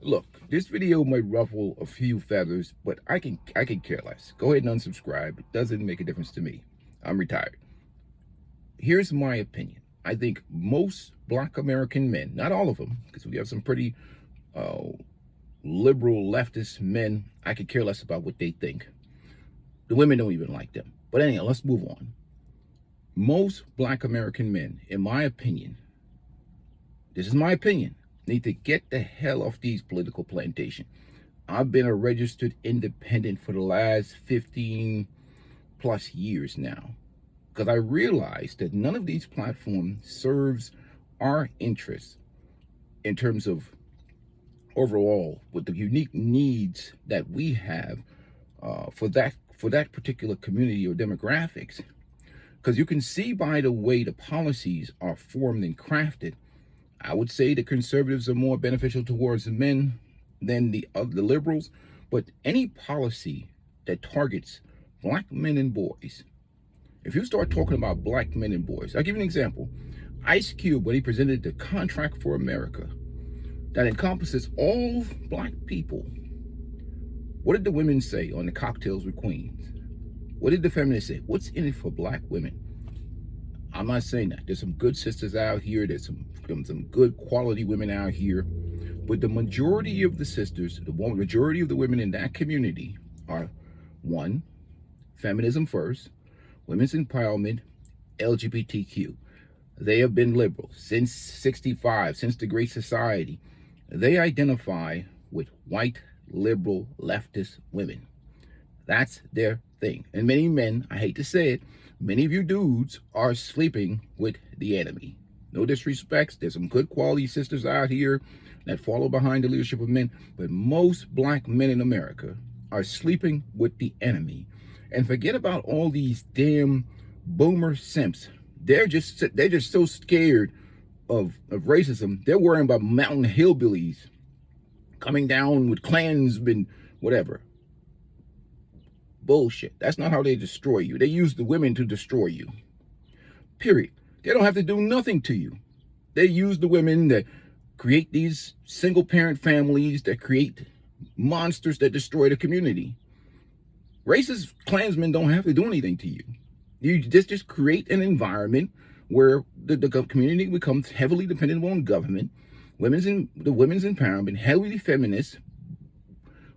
Look, this video might ruffle a few feathers, but I can care less. Go ahead and unsubscribe. It doesn't make a difference to me. I'm retired. Here's my opinion. I think most Black American men, not all of them, because we have some pretty uh, liberal leftist men, I could care less about what they think. The women don't even like them. But anyhow, let's move on. Most Black American men, in my opinion, this is my opinion, need to get the hell off these political plantations. I've been a registered independent for the last 15 plus years now because I realized that none of these platforms serves our interests in terms of overall with the unique needs that we have for that particular community or demographics. Because you can see by the way the policies are formed and crafted, I would say the conservatives are more beneficial towards the men than the liberals. But any policy that targets Black men and boys, if you start talking about Black men and boys, I'll give you an example. Ice Cube, when he presented the Contract for America that encompasses all Black people, what did the women say on the Cocktails with Queens? What did the feminists say? What's in it for Black women? I'm not saying that. There's some good sisters out here. There's some good quality women out here. But the majority of the sisters, the majority of the women in that community are, one, feminism first, women's empowerment, LGBTQ. They have been liberal since 65, since the Great Society. They identify with white, liberal, leftist women. That's their thing. And many men, I hate to say it, many of you dudes are sleeping with the enemy. No disrespect. There's some good quality sisters out here that follow behind the leadership of men. But most Black men in America are sleeping with the enemy. And forget about all these damn boomer simps. They're just so scared of racism. They're worrying about mountain hillbillies coming down with Klansmen, whatever. Bullshit. That's not how they destroy you. They use the women to destroy you. Period. They don't have to do nothing to you. They use the women that create these single parent families, that create monsters that destroy the community. Racist Klansmen don't have to do anything to you. You just create an environment where the community becomes heavily dependent on government. The women's empowerment, heavily feminist,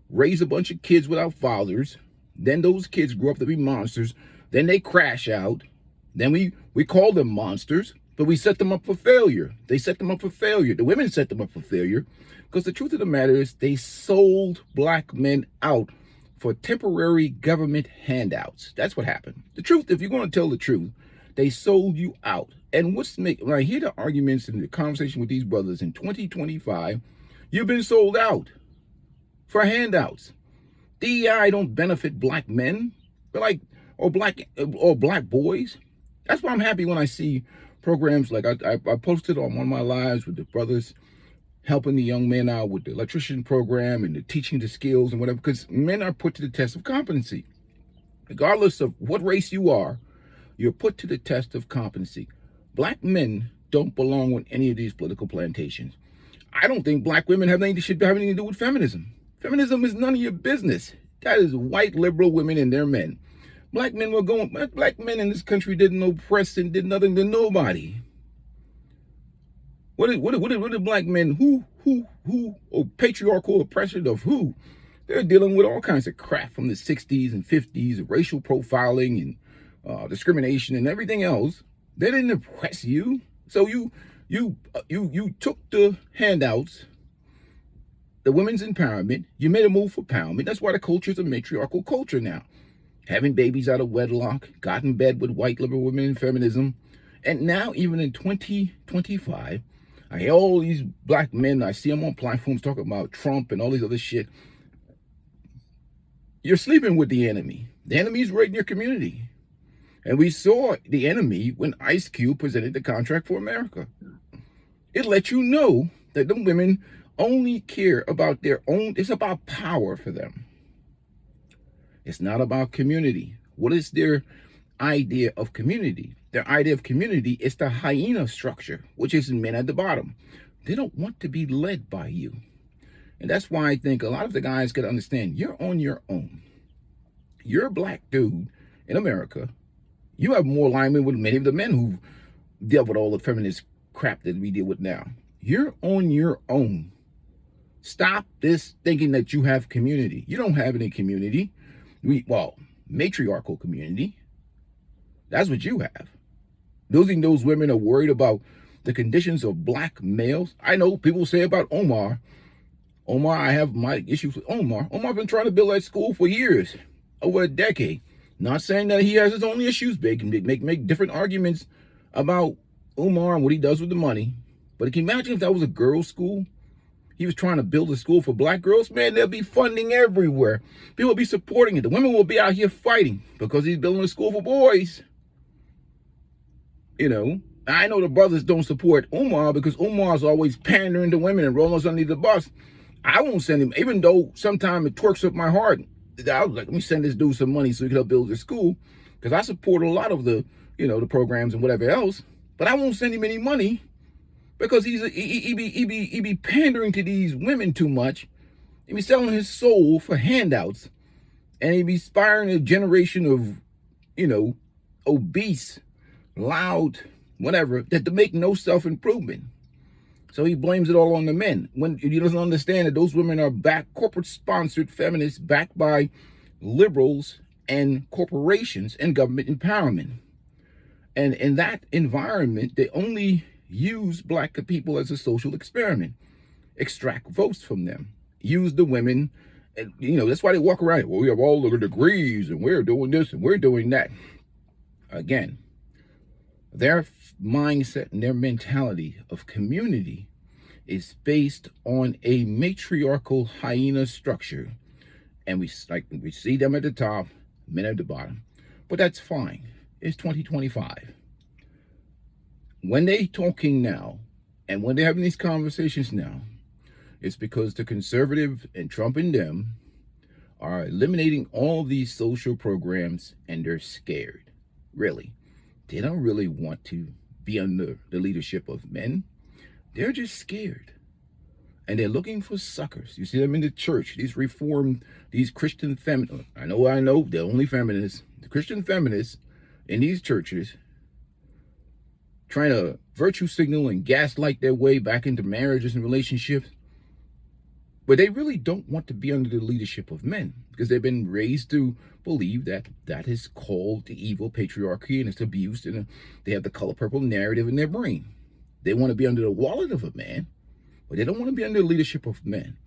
raise a bunch of kids without fathers. Then those kids grow up to be monsters. Then they crash out. Then we call them monsters, but we set them up for failure. They set them up for failure. The women set them up for failure because the truth of the matter is they sold Black men out for temporary government handouts. That's what happened. The truth, if you're going to tell the truth, they sold you out. And when I hear the arguments and the conversation with these brothers in 2025, you've been sold out for handouts. DEI don't benefit Black men, or black boys. That's why I'm happy when I see programs like I posted on one of my lives with the brothers helping the young men out with the electrician program and the teaching the skills and whatever, because men are put to the test of competency. Regardless of what race you are, you're put to the test of competency. Black men don't belong on any of these political plantations. I don't think Black women should have anything to do with feminism. Feminism is none of your business. That is white liberal women and their men. Black men in this country didn't oppress and did nothing to nobody. What did Black men patriarchal oppression of who? They're dealing with all kinds of crap from the 60s and 50s, racial profiling and discrimination and everything else. They didn't oppress you. So you took the handouts, the women's empowerment, you made a move for empowerment. That's why the culture is a matriarchal culture now. Having babies out of wedlock, got in bed with white liberal women in feminism. And now, even in 2025, I hear all these Black men, I see them on platforms talking about Trump and all these other shit. You're sleeping with the enemy. The enemy's right in your community. And we saw the enemy when Ice Cube presented the Contract for America. It let you know that the women only care about their own. It's about power for them. It's not about community. What is their idea of community? Their idea of community is the hyena structure, which is men at the bottom. They don't want to be led by you. And that's why I think a lot of the guys got to understand you're on your own. You're a black dude in America. You have more alignment with many of the men who dealt with all the feminist crap that we deal with now. You're on your own. Stop this thinking that you have community. You don't have any community. Matriarchal community. That's what you have. Those women are worried about the conditions of black males. I know people say about Omar. I have my issues with Omar. Omar's been trying to build that school for years, over a decade. Not saying that he has his own issues. They can make different arguments about Omar and what he does with the money. But can you imagine if that was a girls' school? He was trying to build a school for black girls. Man, there'll be funding everywhere. People will be supporting it. The women will be out here fighting because he's building a school for boys. You know, I know the brothers don't support Omar because Omar's always pandering to women and rolling us under the bus. I won't send him, even though sometimes it twerks up my heart. I was like, let me send this dude some money so he can help build this school, because I support a lot of the, the programs and whatever else. But I won't send him any money because he be pandering to these women too much. He be selling his soul for handouts, and he be inspiring a generation of, obese, loud, whatever, that to make no self-improvement. So he blames it all on the men. When he doesn't understand that those women are corporate-sponsored feminists backed by liberals and corporations and government empowerment. And in that environment, they only use black people as a social experiment, extract votes from them, use the women. And, that's why they walk around. Well, we have all the degrees and we're doing this and we're doing that. Again, their mindset and their mentality of community is based on a matriarchal hyena structure. And we see them at the top, men at the bottom. But that's fine. It's 2025. When they talking now, and when they're having these conversations now, it's because the conservative and Trump and them are eliminating all these social programs, and they're scared. Really. They don't really want to be under the leadership of men. They're just scared. And they're looking for suckers. You see them in the church, these reformed, these Christian feminists. I know, they're only feminists. The Christian feminists in these churches trying to virtue signal and gaslight their way back into marriages and relationships. But they really don't want to be under the leadership of men because they've been raised to believe that that is called the evil patriarchy and it's abused, and they have the color purple narrative in their brain. They want to be under the wallet of a man, but they don't want to be under the leadership of men.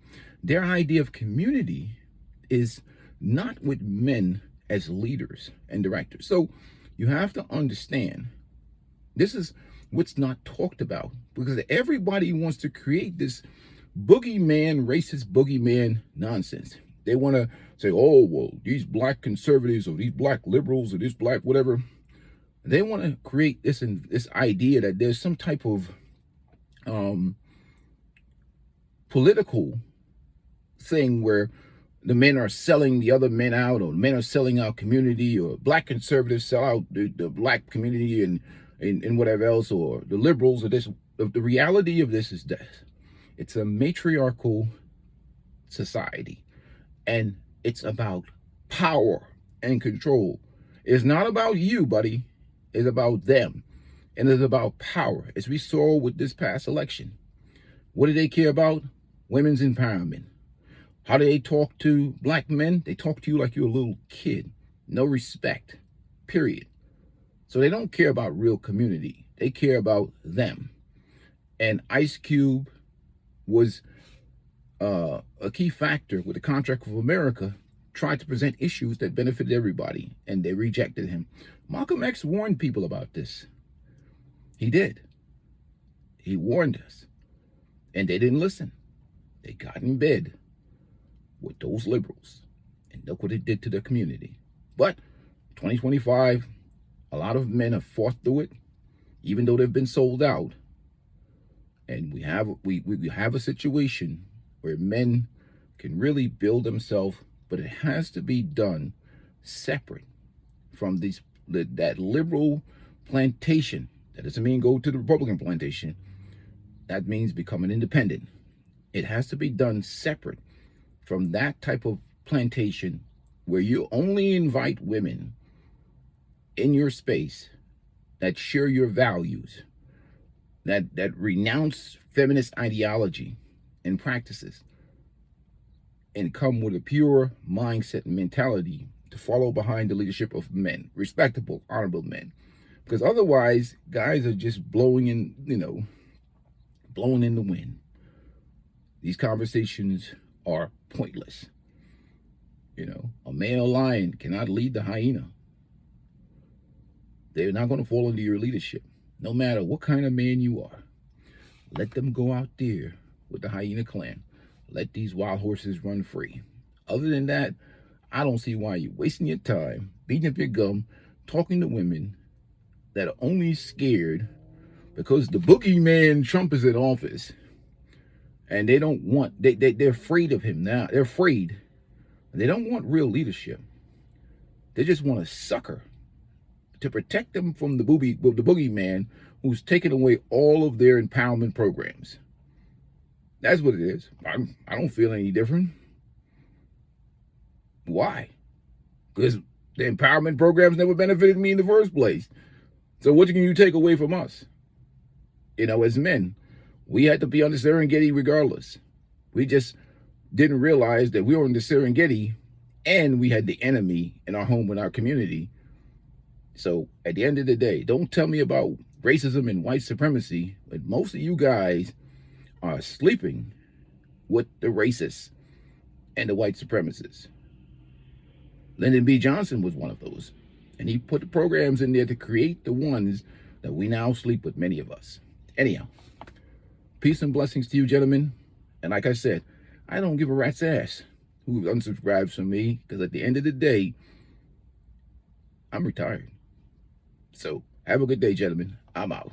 Their idea of community is not with men as leaders and directors. So you have to understand, this is what's not talked about, because everybody wants to create this boogeyman, racist boogeyman nonsense. They want to say, oh, well, these black conservatives or these black liberals or this black whatever. They want to create this idea that there's some type of political thing where the men are selling the other men out, or men are selling out community, or black conservatives sell out the black community and whatever else, or the liberals or this. The reality of this is this. It's a matriarchal society, and it's about power and control. It's not about you, buddy. It's about them, and it's about power, as we saw with this past election. What do they care about? Women's empowerment. How do they talk to black men? They talk to you like you're a little kid. No respect, period. So they don't care about real community. They care about them. And Ice Cube was a key factor with the Contract of America, tried to present issues that benefited everybody, and they rejected him. Malcolm X warned people about this. He did. He warned us, and they didn't listen. They got in bed with those liberals, and look what it did to the community. But 2025, a lot of men have fought through it, even though they've been sold out. And we have a situation where men can really build themselves, but it has to be done separate from that liberal plantation. That doesn't mean go to the Republican plantation. That means becoming independent It has to be done separate from that type of plantation where you only invite women in your space that share your values, that renounce feminist ideology and practices, and come with a pure mindset and mentality to follow behind the leadership of men, respectable, honorable men. Because otherwise, guys are just blowing in, blowing in the wind. These conversations are pointless. A male lion cannot lead the hyena. They're not going to fall under your leadership, no matter what kind of man you are. Let them go out there with the hyena clan. Let these wild horses run free. Other than that, I don't see why you're wasting your time, beating up your gum, talking to women that are only scared because the boogeyman Trump is in office. And they don't want, they're afraid of him now. They're afraid. They don't want real leadership. They just want a sucker to protect them from the boogeyman who's taken away all of their empowerment programs. That's what it is. I don't feel any different. Why? Because the empowerment programs never benefited me in the first place. So what can you take away from us? As men, we had to be on the Serengeti regardless. We just didn't realize that we were in the Serengeti and we had the enemy in our home, in our community. So at the end of the day, don't tell me about racism and white supremacy, but most of you guys are sleeping with the racists and the white supremacists. Lyndon B. Johnson was one of those. And he put the programs in there to create the ones that we now sleep with, many of us. Anyhow, peace and blessings to you, gentlemen. And like I said, I don't give a rat's ass who unsubscribes from me, because at the end of the day, I'm retired. So have a good day, gentlemen. I'm out.